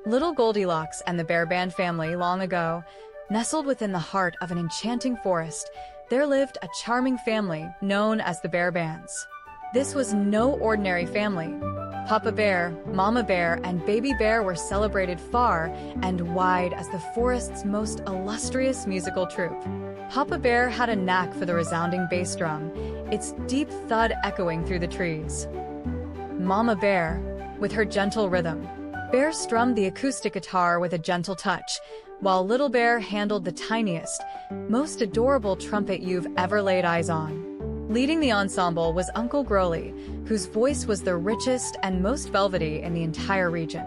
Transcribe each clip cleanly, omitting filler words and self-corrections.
Little Goldilocks and the Bearband family long ago, nestled within the heart of an enchanting forest, there lived a charming family known as the Bearbands. This was no ordinary family. Papa Bear, Mama Bear, and Baby Bear were celebrated far and wide as the forest's most illustrious musical troupe. Papa Bear had a knack for the resounding bass drum, its deep thud echoing through the trees. Mama Bear, with her gentle rhythm, Bear strummed the acoustic guitar with a gentle touch, while Little Bear handled the tiniest, most adorable trumpet you've ever laid eyes on. Leading the ensemble was Uncle Growley, whose voice was the richest and most velvety in the entire region.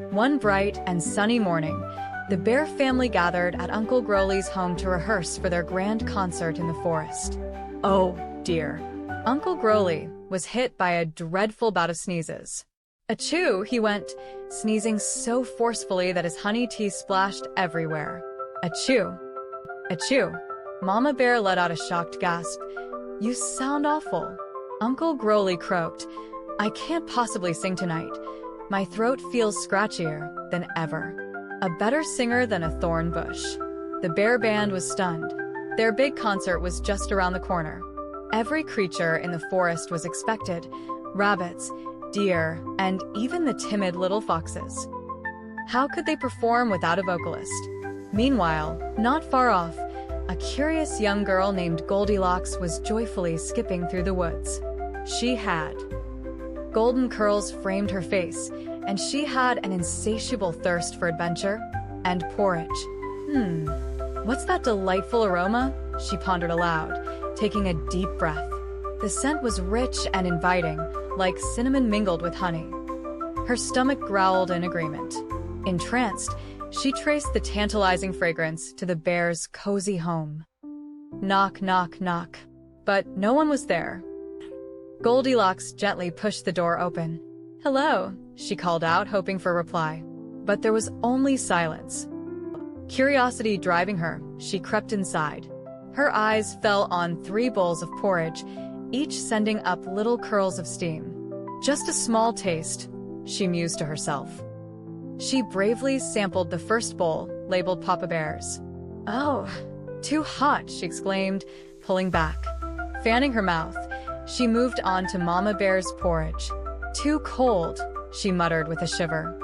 One bright and sunny morning, the Bear family gathered at Uncle Growley's home to rehearse for their grand concert in the forest. Oh, dear. Uncle Growley was hit by a dreadful bout of sneezes. Achoo, he went, sneezing so forcefully that his honey tea splashed everywhere. Achoo. Achoo. Mama Bear let out a shocked gasp. You sound awful. Uncle Growley croaked. I can't possibly sing tonight. My throat feels scratchier than ever. A better singer than a thorn bush. The Bear Band was stunned. Their big concert was just around the corner. Every creature in the forest was expected. Rabbits, deer, and even the timid little foxes. How could they perform without a vocalist? Meanwhile, not far off, a curious young girl named Goldilocks was joyfully skipping through the woods. She had golden curls framed her face, and she had an insatiable thirst for adventure and porridge. What's that delightful aroma? She pondered aloud, taking a deep breath. The scent was rich and inviting, like cinnamon mingled with honey. Her stomach growled in agreement. Entranced, she traced the tantalizing fragrance to the bear's cozy home. Knock, knock, knock. But no one was there. Goldilocks gently pushed the door open. Hello, she called out, hoping for a reply. But there was only silence. Curiosity driving her, she crept inside. Her eyes fell on 3 bowls of porridge, each sending up little curls of steam. Just a small taste, she mused to herself. She bravely sampled the first bowl, labeled Papa Bear's. Oh, too hot, she exclaimed, pulling back. Fanning her mouth, she moved on to Mama Bear's porridge. Too cold, she muttered with a shiver.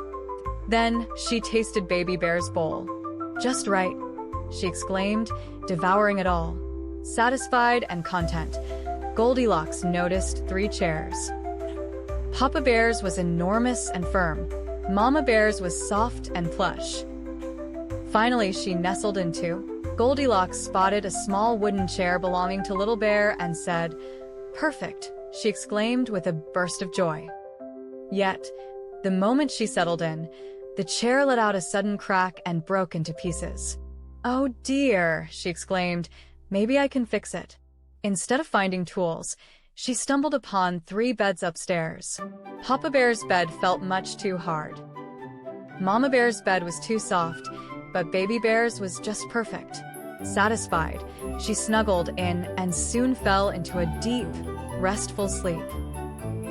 Then she tasted Baby Bear's bowl. Just right, she exclaimed, devouring it all. Satisfied and content, Goldilocks noticed 3 chairs. Papa Bear's was enormous and firm. Mama Bear's was soft and plush. Finally, she nestled into. Goldilocks spotted a small wooden chair belonging to Little Bear and said, Perfect, she exclaimed with a burst of joy. Yet, the moment she settled in, the chair let out a sudden crack and broke into pieces. Oh dear, she exclaimed, maybe I can fix it. Instead of finding tools, she stumbled upon 3 beds upstairs. Papa Bear's bed felt much too hard. Mama Bear's bed was too soft, but Baby Bear's was just perfect. Satisfied, she snuggled in and soon fell into a deep, restful sleep.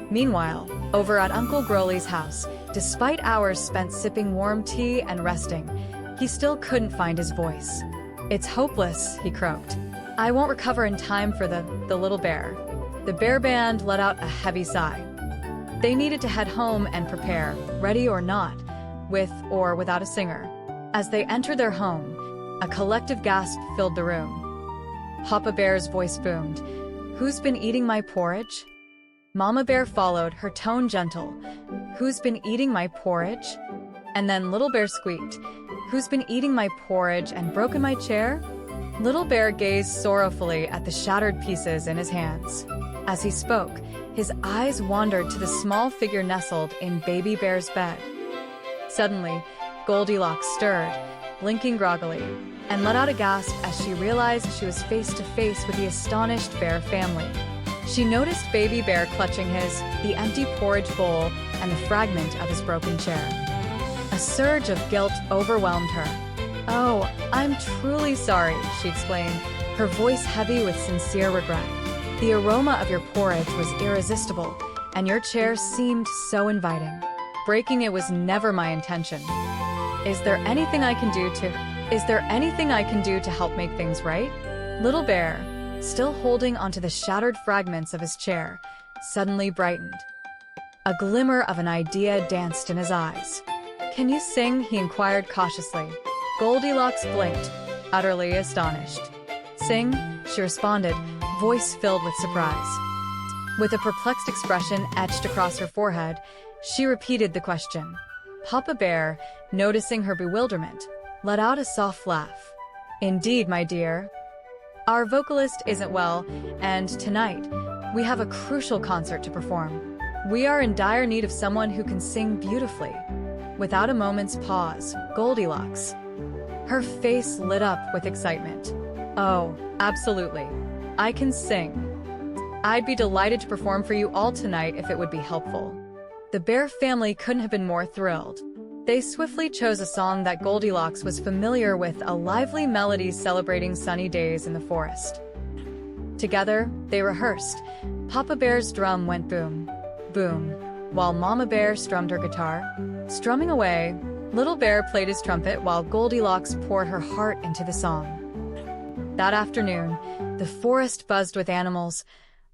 Meanwhile, over at Uncle Growley's house, despite hours spent sipping warm tea and resting, he still couldn't find his voice. It's hopeless, he croaked. I won't recover in time for the little bear. The Bear Band let out a heavy sigh. They needed to head home and prepare, ready or not, with or without a singer. As they entered their home, a collective gasp filled the room. Papa Bear's voice boomed. Who's been eating my porridge? Mama Bear followed, her tone gentle. Who's been eating my porridge? And then Little Bear squeaked. Who's been eating my porridge and broken my chair? Little Bear gazed sorrowfully at the shattered pieces in his hands. As he spoke, his eyes wandered to the small figure nestled in Baby Bear's bed. Suddenly, Goldilocks stirred, blinking groggily, and let out a gasp as she realized she was face to face with the astonished Bear family. She noticed Baby Bear clutching the empty porridge bowl and the fragment of his broken chair. A surge of guilt overwhelmed her. Oh, I'm truly sorry, she explained, her voice heavy with sincere regret. The aroma of your porridge was irresistible, and your chair seemed so inviting. breaking it was never my intention. Is there anything I can do to help make things right? Little Bear, still holding onto the shattered fragments of his chair, suddenly brightened. A glimmer of an idea danced in his eyes. "Can you sing?" he inquired cautiously. Goldilocks blinked, utterly astonished. "Sing?" she responded, voice filled with surprise. With a perplexed expression etched across her forehead, she repeated the question. Papa Bear, noticing her bewilderment, let out a soft laugh. "Indeed, my dear. Our vocalist isn't well, and tonight, we have a crucial concert to perform. We are in dire need of someone who can sing beautifully." Without a moment's pause, Goldilocks. Her face lit up with excitement. "Oh, absolutely. I can sing. I'd be delighted to perform for you all tonight if it would be helpful." The Bear family couldn't have been more thrilled. They swiftly chose a song that Goldilocks was familiar with, a lively melody celebrating sunny days in the forest. Together, they rehearsed. Papa Bear's drum went boom, boom, while Mama Bear strummed her guitar. Strumming away, Little Bear played his trumpet while Goldilocks poured her heart into the song. That afternoon, the forest buzzed with animals,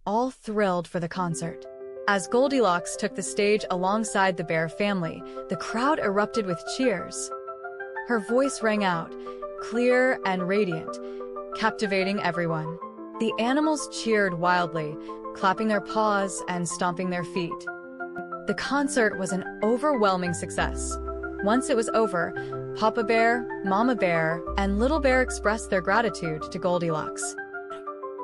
all thrilled for the concert. As Goldilocks took the stage alongside the Bear family, the crowd erupted with cheers. Her voice rang out, clear and radiant, captivating everyone. The animals cheered wildly, clapping their paws and stomping their feet. The concert was an overwhelming success. Once it was over, Papa Bear, Mama Bear, and Little Bear expressed their gratitude to Goldilocks.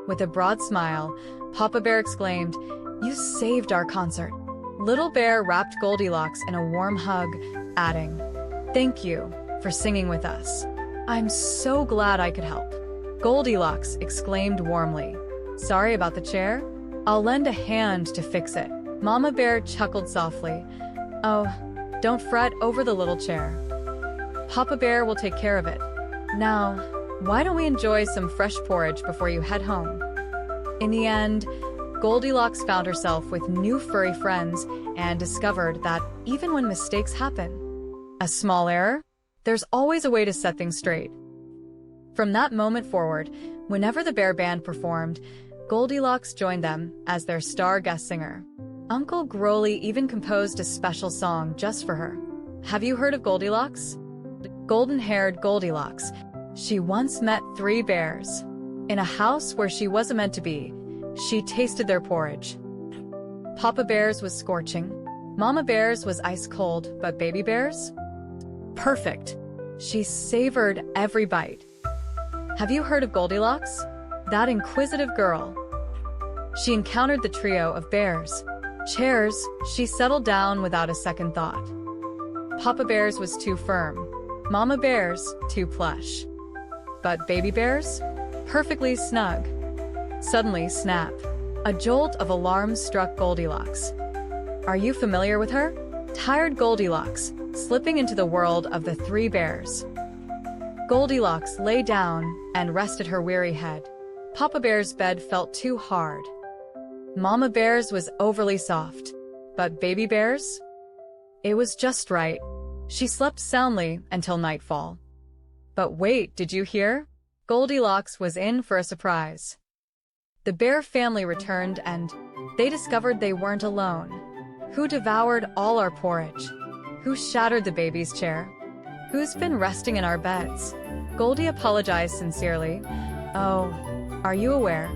With a broad smile, Papa Bear exclaimed, "You saved our concert." Little Bear wrapped Goldilocks in a warm hug, adding, "Thank you for singing with us. I'm so glad I could help." Goldilocks exclaimed warmly, "Sorry about the chair? I'll lend a hand to fix it." Mama Bear chuckled softly, "Oh, don't fret over the little chair. Papa Bear will take care of it. Now, why don't we enjoy some fresh porridge before you head home?" In the end, Goldilocks found herself with new furry friends and discovered that even when mistakes happen, a small error, there's always a way to set things straight. From that moment forward, whenever the Bear Band performed, Goldilocks joined them as their star guest singer. Uncle Growley even composed a special song just for her. Have you heard of Goldilocks? Golden-haired Goldilocks. She once met 3 bears. In a house where she wasn't meant to be, she tasted their porridge. Papa Bear's was scorching. Mama Bear's was ice cold, but Baby Bear's? Perfect. She savored every bite. Have you heard of Goldilocks? That inquisitive girl. She encountered the trio of bears. Chairs, she settled down without a second thought. Papa Bear's was too firm. Mama Bear's, too plush. But Baby Bear's? Perfectly snug. Suddenly, snap. A jolt of alarm struck Goldilocks. Are you familiar with her? Tired Goldilocks, slipping into the world of the 3 bears. Goldilocks lay down and rested her weary head. Papa Bear's bed felt too hard. Mama Bear's was overly soft. But Baby Bear's? It was just right. She slept soundly until nightfall. But wait, did you hear? Goldilocks was in for a surprise. The Bear family returned and they discovered they weren't alone. Who devoured all our porridge? Who shattered the baby's chair? Who's been resting in our beds? Goldie apologized sincerely. Oh, are you aware?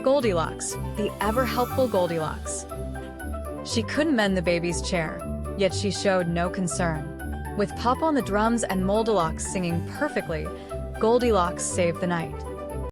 Goldilocks, the ever-helpful Goldilocks. She couldn't mend the baby's chair, yet she showed no concern. With Papa on the drums and Moldilocks singing perfectly, Goldilocks saved the night.